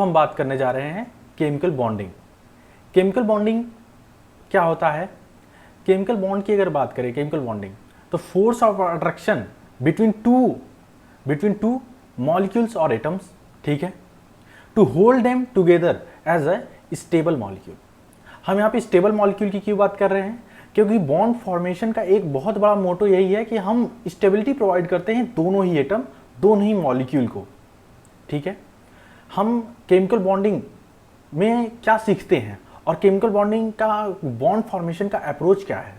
हम बात करने जा रहे हैं केमिकल बॉन्डिंग। केमिकल बॉन्डिंग क्या होता है? केमिकल बॉन्ड की अगर बात करें, केमिकल बॉन्डिंग, तो force of attraction between two molecules और एटम्स, ठीक है, to hold them together as a stable molecule. हम यहाँ पे स्टेबल मॉलिक्यूल की क्यों बात कर रहे हैं? क्योंकि बॉन्ड फॉर्मेशन का एक बहुत बड़ा मोटो यही है कि हम स्टेबिलिटी प्रोवाइड करते हैं दोनों ही एटम, दोनों ही मॉलिक्यूल को, ठीक है। हम केमिकल बॉन्डिंग में क्या सीखते हैं और केमिकल बॉन्डिंग का बॉन्ड फॉर्मेशन का अप्रोच क्या है?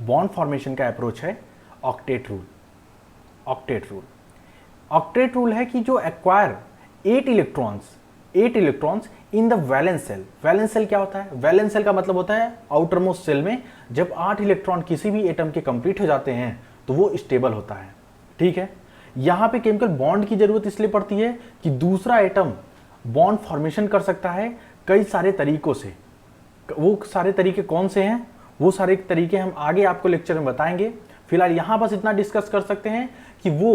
बॉन्ड फॉर्मेशन का अप्रोच है ऑक्टेट रूल। ऑक्टेट रूल है कि जो acquire 8 electrons in the valence shell. Valence shell क्या होता है? वैलेंस सेल का मतलब होता है आउटर मोस्ट सेल में जब 8 इलेक्ट्रॉन किसी भी एटम के कंप्लीट हो जाते हैं तो वो स्टेबल होता है, ठीक है। यहां पे केमिकल बॉन्ड की जरूरत इसलिए पड़ती है कि दूसरा एटम बॉन्ड फॉर्मेशन कर सकता है कई सारे तरीकों से। वो सारे तरीके कौन से हैं? वो सारे तरीके हम आगे आपको लेक्चर में बताएंगे। फिलहाल यहां बस इतना डिस्कस कर सकते हैं कि वो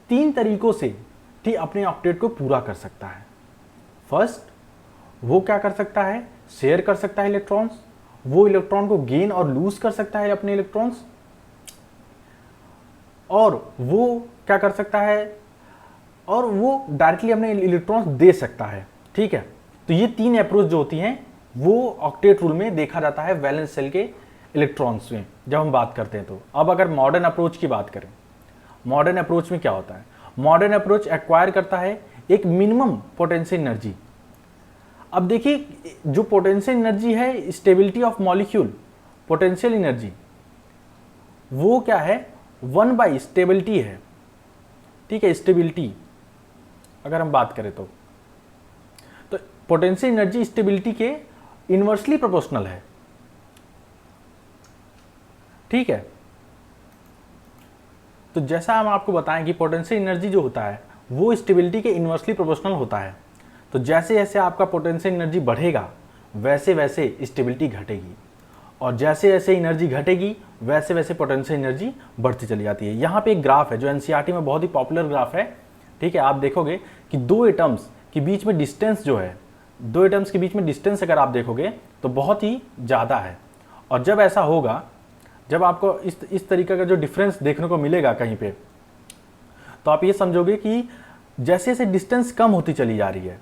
3 तरीकों से ठीक अपने ऑक्टेट को पूरा कर सकता है। फर्स्ट, वो क्या कर सकता है? शेयर कर सकता है इलेक्ट्रॉन्स। वो इलेक्ट्रॉन को गेन और लूज कर सकता है अपने इलेक्ट्रॉन्स। और वो क्या कर सकता है? और वो डायरेक्टली अपने इलेक्ट्रॉन्स दे सकता है, ठीक है। तो ये 3 अप्रोच जो होती हैं वो ऑक्टेट रूल में देखा जाता है वैलेंस सेल के इलेक्ट्रॉन्स में जब हम बात करते हैं। तो अब अगर मॉडर्न अप्रोच की बात करें, मॉडर्न अप्रोच में क्या होता है? मॉडर्न अप्रोच एक्वायर करता है एक मिनिमम पोटेंशियल एनर्जी। अब देखिए, जो पोटेंशियल एनर्जी है, stability of molecule, potential energy, वो क्या है? 1/, स्टेबिलिटी है, ठीक है। स्टेबिलिटी अगर हम बात करें तो पोटेंशियल एनर्जी स्टेबिलिटी के इनवर्सली प्रोपोर्शनल है, ठीक है। तो जैसा हम आपको बताएं कि पोटेंशियल एनर्जी जो होता है वो स्टेबिलिटी के इनवर्सली प्रोपोर्शनल होता है। तो जैसे जैसे आपका पोटेंशियल एनर्जी बढ़ेगा वैसे वैसे स्टेबिलिटी घटेगी, और जैसे जैसे एनर्जी घटेगी वैसे वैसे पोटेंशियल एनर्जी बढ़ती चली जाती है। यहाँ पे एक ग्राफ है जो एनसीईआरटी में बहुत ही पॉपुलर ग्राफ है, ठीक है। आप देखोगे कि 2 एटम्स के बीच में डिस्टेंस जो है, 2 एटम्स के बीच में डिस्टेंस अगर आप देखोगे तो बहुत ही ज़्यादा है। और जब ऐसा होगा, जब आपको इस तरीके का जो डिफरेंस देखने को मिलेगा कहीं पे, तो आप ये समझोगे कि जैसे जैसे डिस्टेंस कम होती चली जा रही है,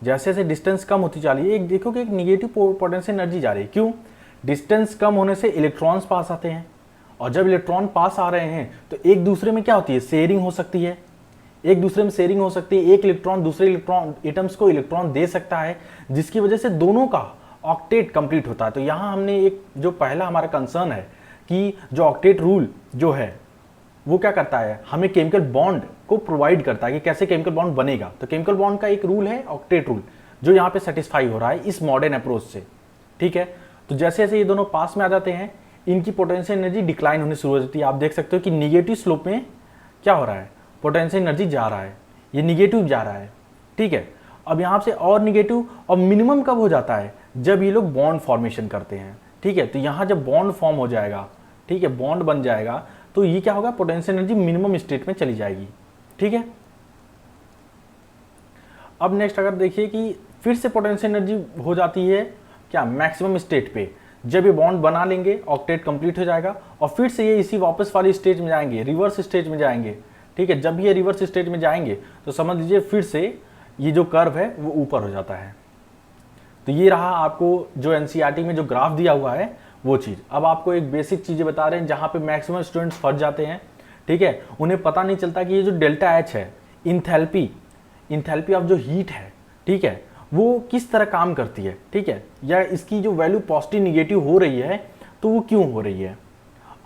जैसे जैसे डिस्टेंस कम होती जा रही है, एक देखोगे एक निगेटिव पोटेंशियल एनर्जी जा रही है। क्यों? डिस्टेंस कम होने से इलेक्ट्रॉन्स पास आते हैं, और जब इलेक्ट्रॉन पास आ रहे हैं तो एक दूसरे में क्या होती है? शेयरिंग हो सकती है, एक दूसरे में शेयरिंग हो सकती है। एक इलेक्ट्रॉन दूसरे इलेक्ट्रॉन एटम्स को इलेक्ट्रॉन दे सकता है, जिसकी वजह से दोनों का ऑक्टेट कंप्लीट होता है। तो यहाँ हमने एक जो पहला हमारा कंसर्न है कि जो ऑक्टेट रूल जो है वो क्या करता है? हमें केमिकल बॉन्ड को प्रोवाइड करता है कि कैसे केमिकल बॉन्ड बनेगा। तो केमिकल बॉन्ड का एक रूल है ऑक्टेट रूल, जो यहाँ पे सेटिस्फाई हो रहा है इस मॉडर्न अप्रोच से, ठीक है। तो जैसे जैसे ये दोनों पास में आ जाते हैं, इनकी पोटेंशियल एनर्जी डिक्लाइन होनी शुरू हो जाती है। आप देख सकते हो कि निगेटिव स्लोप में क्या हो रहा है? पोटेंशियल एनर्जी जा रहा है, ये निगेटिव जा रहा है, ठीक है। अब यहाँ से और निगेटिव, और मिनिमम कब हो जाता है? जब ये लोग बॉन्ड फॉर्मेशन करते हैं, ठीक है। तो यहाँ जब बॉन्ड फॉर्म हो जाएगा, ठीक है, बॉन्ड बन जाएगा, तो ये क्या होगा? पोटेंशियल एनर्जी मिनिमम स्टेट में चली जाएगी, ठीक है। अब नेक्स्ट अगर देखिए कि फिर से पोटेंशियल एनर्जी हो जाती है क्या? मैक्सिमम स्टेट पे। जब ये बॉन्ड बना लेंगे, ऑक्टेट कंप्लीट हो जाएगा, और फिर से ये इसी वापस वाली स्टेज में जाएंगे, रिवर्स स्टेज में जाएंगे, ठीक है। जब ये रिवर्स स्टेज में जाएंगे तो समझ लीजिए फिर से ये जो कर्व है वो ऊपर हो जाता है। तो ये रहा आपको जो एनसीईआरटी में जो ग्राफ दिया हुआ है वो चीज़। अब आपको एक बेसिक चीज़ें बता रहे हैं जहाँ पे मैक्सिमम स्टूडेंट्स फंस जाते हैं, ठीक है। उन्हें पता नहीं चलता कि ये जो डेल्टा एच है, इंथैल्पी ऑफ जो हीट है, ठीक है, वो किस तरह काम करती है, ठीक है, या इसकी जो वैल्यू पॉजिटिव निगेटिव हो रही है तो वो क्यों हो रही है।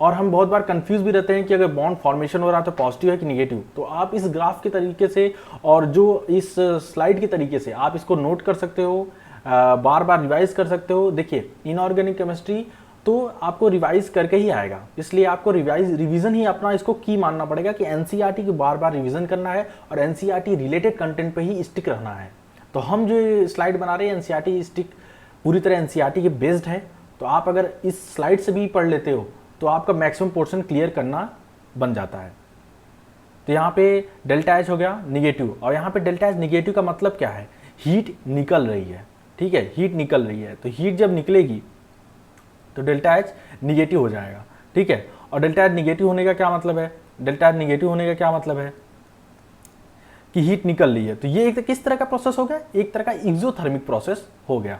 और हम बहुत बार कंफ्यूज भी रहते हैं कि अगर बॉन्ड फॉर्मेशन हो रहा है तो पॉजिटिव है कि निगेटिव। तो आप इस ग्राफ के तरीके से और जो इस स्लाइड के तरीके से आप इसको नोट कर सकते हो, बार बार रिवाइज कर सकते हो। देखिए, इनऑर्गेनिक केमिस्ट्री तो आपको रिवाइज करके ही आएगा, इसलिए आपको रिवीजन ही अपना इसको की मानना पड़ेगा कि एनसीईआरटी की बार बार रिवीजन करना है और एनसीईआरटी रिलेटेड कंटेंट पे ही स्टिक रहना है। तो हम जो स्लाइड बना रहे हैं एनसीईआरटी स्टिक पूरी तरह एनसीईआरटी के बेस्ड है। तो आप अगर इस स्लाइड से भी पढ़ लेते हो तो आपका मैक्सिमम पोर्शन क्लियर करना बन जाता है। तो यहाँ पे डेल्टा एच हो गया निगेटिव, और यहाँ पे डेल्टा एच निगेटिव का मतलब क्या है हीट निकल रही है, ठीक है, हीट निकल रही है। तो हीट जब निकलेगी तो डेल्टा एच निगेटिव हो जाएगा, ठीक है। और डेल्टा एच निगेटिव होने का क्या मतलब है, डेल्टा एच निगेटिव होने का क्या मतलब है कि हीट निकल रही है। तो ये एक किस तरह का प्रोसेस हो गया, एक तरह का एक्सोथर्मिक प्रोसेस हो गया।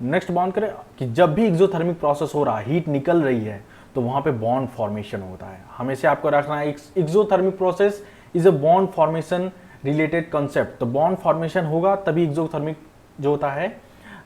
नेक्स्ट बॉन्ड करें कि जब भी एक्सोथर्मिक प्रोसेस हो रहा है, हीट निकल रही है, तो वहां पे बॉन्ड फॉर्मेशन होता है। हमेशा आपको रखना है exothermic process is a bond formation related concept. तो बॉन्ड फॉर्मेशन होगा तभी एक्सोथर्मिक जो होता है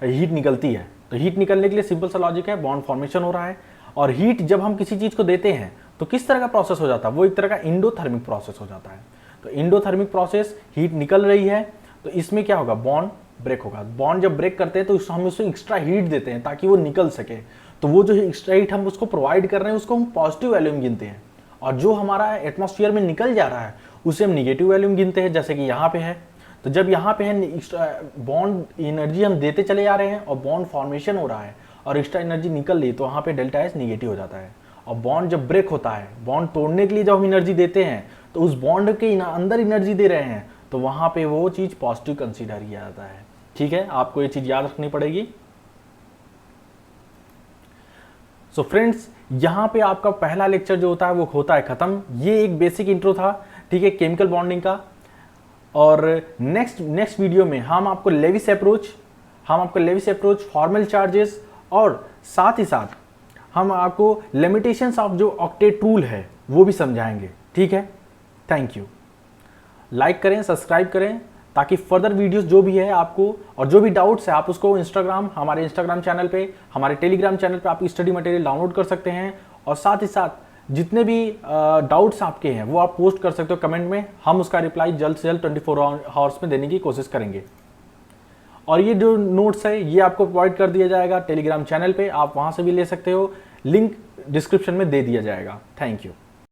हीट निकलती है। तो हीट निकलने के लिए सिंपल सा लॉजिक है, बॉन्ड फॉर्मेशन हो रहा है। और हीट जब हम किसी चीज को देते हैं तो किस तरह का प्रोसेस हो जाता है, वो एक तरह का इंडोथर्मिक प्रोसेस हो जाता है। तो इंडोथर्मिक प्रोसेस, हीट निकल रही है तो इसमें क्या होगा, बॉन्ड ब्रेक होगा। बॉन्ड जब ब्रेक करते हैं तो हम उसको एक्स्ट्रा हीट देते हैं ताकि वो निकल सके। तो वो जो एक्स्ट्रा हीट हम उसको प्रोवाइड कर रहे हैं उसको हम पॉजिटिव वैल्यूम गिनते हैं, और जो हमारा एटमॉस्फेयर में निकल जा रहा है उसे हम निगेटिव वैल्यूम गिनते हैं, जैसे कि यहाँ पे है। तो जब यहाँ पे है बॉन्ड एनर्जी हम देते चले जा रहे हैं और बॉन्ड फॉर्मेशन हो रहा है और एक्स्ट्रा एनर्जी निकल रही है, तो वहाँ पे डेल्टा एच निगेटिव हो जाता है। और बॉन्ड जब ब्रेक होता है, बॉन्ड तोड़ने के लिए जब हम एनर्जी देते हैं तो उस बॉन्ड के अंदर एनर्जी दे रहे हैं, तो वहाँ पे वो चीज़ पॉजिटिव कंसीडर किया जाता है, ठीक है। आपको ये चीज़ याद रखनी पड़ेगी। सो फ्रेंड्स, यहाँ पे आपका पहला लेक्चर जो होता है वो होता है खत्म। ये एक बेसिक इंट्रो था, ठीक है, केमिकल बॉन्डिंग का। और नेक्स्ट वीडियो में हम आपको लेविस अप्रोच, फॉर्मल चार्जेस और साथ ही साथ हम आपको लिमिटेशंस ऑफ जो ऑक्टेट रूल है वो भी समझाएंगे, ठीक है। Thank you. लाइक करें, सब्सक्राइब करें ताकि फर्दर वीडियोस जो भी है आपको, और जो भी डाउट्स है आप उसको हमारे इंस्टाग्राम चैनल पे, हमारे टेलीग्राम चैनल पे आप स्टडी मटेरियल डाउनलोड कर सकते हैं। और साथ ही साथ जितने भी डाउट्स आपके हैं वो आप पोस्ट कर सकते हो कमेंट में, हम उसका रिप्लाई जल्द से जल्द 24 आवर्स में देने की कोशिश करेंगे। और ये जो नोट्स है ये आपको प्रोवाइड कर दिया जाएगा टेलीग्राम चैनल पे, आप वहाँ से भी ले सकते हो, लिंक डिस्क्रिप्शन में दे दिया जाएगा। Thank you.